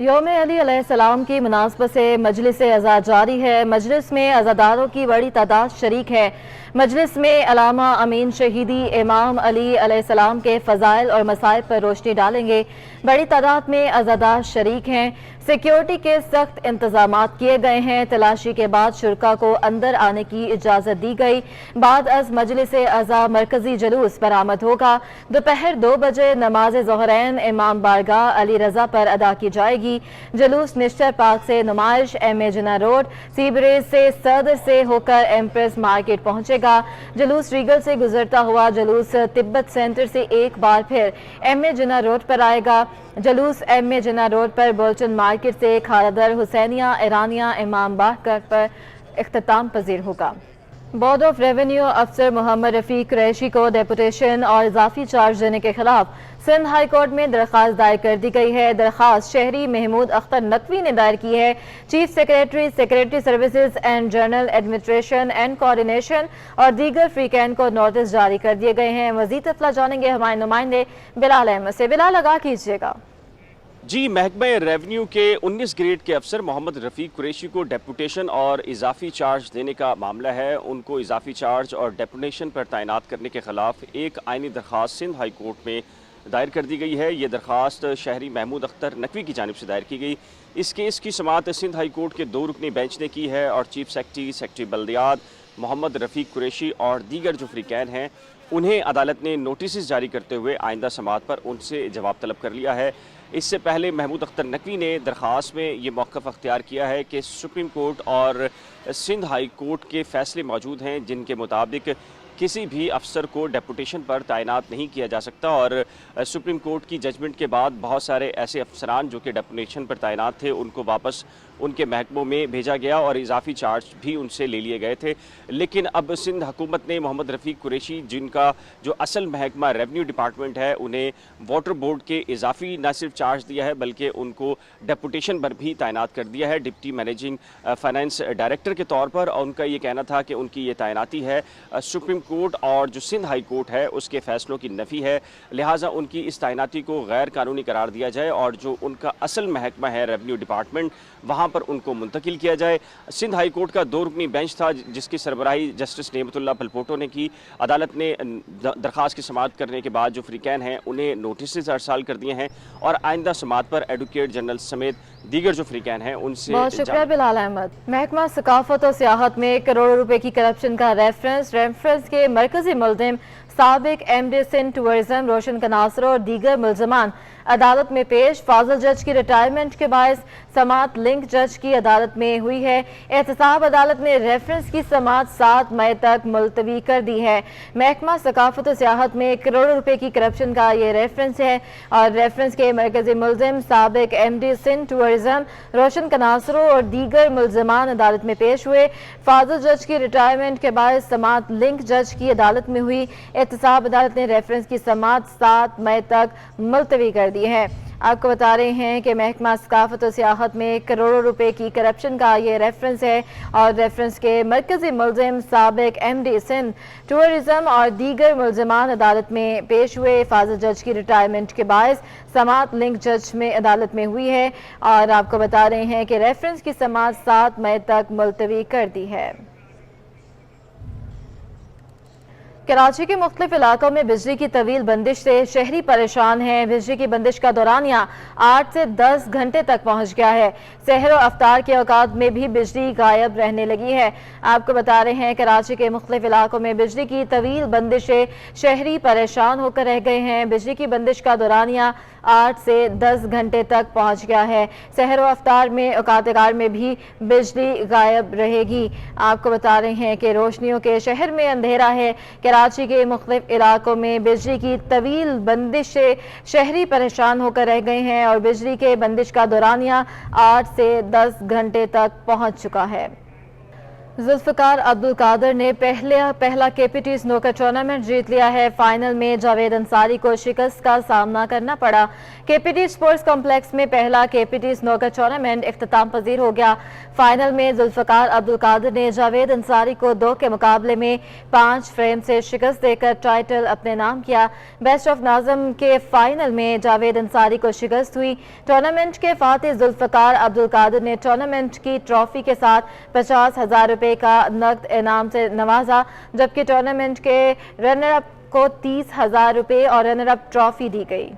यौम अली अलैहिस्सलाम की मुनासबत से मजलिस अज़ा जारी है। मजलिस में अज़ादारों की बड़ी तादाद शरीक है। मजलिस में अलामा अमीन शहीदी इमाम अली अलैहिस्सलाम के फ़ज़ाइल और मसाइब पर रोशनी डालेंगे। बड़ी तादाद में अज़ादार शरीक हैं। सिक्योरिटी के सख्त इंतजामात किए गए हैं। तलाशी के बाद शुरका को अंदर आने की इजाज़त दी गई। बाद अज मजलिस अज़ा मरकजी जुलूस बरामद होगा। दोपहर 2 बजे नमाज ज़ोहरैन इमाम बारगाह अली रजा पर अदा की जाएगी। जुलूस निश्चर पार्क से नुमाइश एम.ए. जिन्ना रोड, सीबरेज से सदर से होकर एम्प्रेस मार्केट पहुंचेगा। जुलूस रीगल से गुजरता हुआ जुलूस तिब्बत सेंटर से एक बार फिर एम.ए. जिन्ना रोड पर आएगा। जुलूस एम.ए. जिन्ना रोड पर बोल्टन मार्केट से खालदर हुसैनिया ईरानिया इमाम बाग पर इख्तिताम पजीर होगा। बोर्ड ऑफ रेवेन्यू अफसर मोहम्मद रफीक कुरैशी को डेपुटेशन और इजाफी चार्ज देने के खिलाफ सिंध हाई कोर्ट में दरख्वास्त दायर कर दी गई है। दरख्वास्त शहरी महमूद अख्तर नकवी ने दायर की है। Chief secretary, secretary services and general administration and coordination और दीगर फ्रीकैन को नोटिस जारी कर दिए गए हैं। मजीद तफला जानेंगे हमारे नुमाइंदे बिलाल अहमद से। बिलाल, लगा कीजिएगा। जी, महकमा रेवेन्यू के 19 ग्रेड के अफसर मोहम्मद रफ़ीक कुरैशी को डेपुटेशन और इजाफी चार्ज देने का मामला है। उनको इजाफी चार्ज और डेपुटेशन पर तैनात करने के खिलाफ एक आइनी दरख्वास्त सिंध हाई कोर्ट में दायर कर दी गई है। ये दरख्वास्त शहरी महमूद अख्तर नकवी की जानिब से दायर की गई। इस केस की समाअत सिंध हाई कोर्ट के 2 रुकनी बेंच ने की है और चीफ सेक्रेटरी, सेक्रेटरी बल्दियात मोहम्मद रफ़ीक कुरैशी और दीगर जो फ्रीकैन हैं उन्हें अदालत ने नोटिस जारी करते हुए आइंदा समाअत पर उनसे जवाब तलब कर लिया है। इससे पहले महमूद अख्तर नकवी ने दरख्वास्त में ये मौक़िफ़ अख्तियार किया है कि सुप्रीम कोर्ट और सिंध हाई कोर्ट के फ़ैसले मौजूद हैं जिनके मुताबिक किसी भी अफसर को डेपुटेशन पर तैनात नहीं किया जा सकता और सुप्रीम कोर्ट की जजमेंट के बाद बहुत सारे ऐसे अफसरान जो कि डेपुटेशन पर तैनात थे उनको वापस उनके महकमों में भेजा गया और इजाफी चार्ज भी उनसे ले लिए गए थे। लेकिन अब सिंध हुकूमत ने मोहम्मद रफ़ीक कुरैशी, जिनका जो असल महकमा रेवेन्यू डिपार्टमेंट है, उन्हें वाटर बोर्ड के इजाफी न सिर्फ चार्ज दिया है बल्कि उनको डेपुटेशन पर भी तैनात कर दिया है डिप्टी मैनेजिंग फाइनेंस डायरेक्टर के तौर पर। और उनका ये कहना था कि उनकी ये तैनाती है सुप्रीम कोर्ट और जो सिंध हाई कोर्ट है उसके फैसलों की नफ़ी है, लिहाजा उनकी इस तैनाती को गैर कानूनी करार दिया जाए और जो उनका असल महकमा है रेवेन्यू डिपार्टमेंट वहाँ पर उनको मुंतकिल किया जाए। सिंध हाई कोर्ट का 2 रुकनी बेंच था जिसकी सरबराही जस्टिस नेमतुल्लाह पलपोटो ने की। अदालत ने दरख्वास्त की समाअत करने के बाद जो फ्रीकैन हैं उन्हें नोटिस अरसाल कर दिए हैं और आइंदा समाअत पर एडवोकेट जनरल समेत दीगर जो फ्रीकैन हैं उनसे। बहुत शुक्रिया बिलाल अहमद। महकमा सकाफत और सियाहत में करोड़ों रुपए की करप्शन का रेफरेंस के मरकजी मुल्जिम साबिक एमडी सिंध टूरिज्म रोशन कनासर और दीगर मुल्जमान अदालत में पेश। फाजिल जज की रिटायरमेंट के बायस समाअत लिंक जज की अदालत में हुई है। एहतसाब अदालत ने रेफरेंस की समाअत 7 मई तक मुलतवी कर दी है। महकमा सकाफत और सियाहत में करोड़ों रुपए की करप्शन का ये रेफरेंस है और रेफरेंस के मरकजी मुल्जिम साबिक एमडी सिंध टूरिज्म रोशन कनासर और दीगर मुल्जमान अदालत में पेश हुए। फाजिल जज की रिटायरमेंट के बायस समाअत लिंक जज की अदालत में हुई। एहतसाब अदालत ने रेफरेंस की समाअत 7 मई तक मुलतवी कर दी है। आपको बता रहे हैं कि महकमा सकाफत और सियाहत में करोड़ों रुपए की करप्शन का ये रेफरेंस है और रेफरेंस के मरकजी मुल्जिम साबिक एमडी सिंध टूरिज्म और दीगर मुल्जिमान अदालत में पेश हुए। फाजिल जज की रिटायरमेंट के बायस समाअत लिंक जज में अदालत में हुई है और आपको बता रहे हैं कि रेफरेंस की समाअत 7 मई तक मुलतवी कर दी है। कराची के मुख्तलिफ इलाकों में बिजली की तवील बंदिश से शहरी परेशान हैं। बिजली की बंदिश का दौरानिया 8 से 10 घंटे तक पहुंच गया है। सहर और अफ्तार के औकात में भी बिजली गायब रहने लगी है। आपको बता रहे हैं कराची के मुख्तलिफ इलाकों में बिजली की तवील बंदिश से शहरी परेशान होकर रह गए हैं। बिजली की बंदिश का दौरानिया 8 से 10 घंटे तक पहुंच गया है। सहर और अफ्तार में औकातगार में भी बिजली गायब रहेगी। आपको बता रहे हैं कि रोशनियों के शहर में अंधेरा है। कराची के मुख्तलिफ इलाकों में बिजली की तवील बंदिश से शहरी परेशान होकर रह गए हैं और बिजली के बंदिश का दौरानिया 8 से 10 घंटे तक पहुंच चुका है। ذوالفقار عبدالقادر نے پہلا KPT سنوکر ٹورنامنٹ جیت لیا ہے۔ فائنل میں جاوید انصاری کو شکست کا سامنا کرنا پڑا۔ KPT سپورٹس کمپلیکس میں پہلا KPT سنوکر ٹورنامنٹ اختتام پذیر ہو گیا۔ فائنل میں ذوالفقار عبدالقادر نے جاوید انصاری کو 2 کے مقابلے میں 5 فریم سے شکست دے کر ٹائٹل اپنے نام کیا۔ بیسٹ آف ناظم کے فائنل میں جاوید انصاری کو شکست ہوئی۔ ٹورنامنٹ کے فاتح ذوالفقار عبدالقادر نے ٹورنامنٹ کی ٹرافی کے ساتھ 50,000 روپے کا نقد انعام سے نوازا، جبکہ ٹورنامنٹ کے رنر اپ کو 30,000 روپے اور رنر اپ ٹرافی دی گئی۔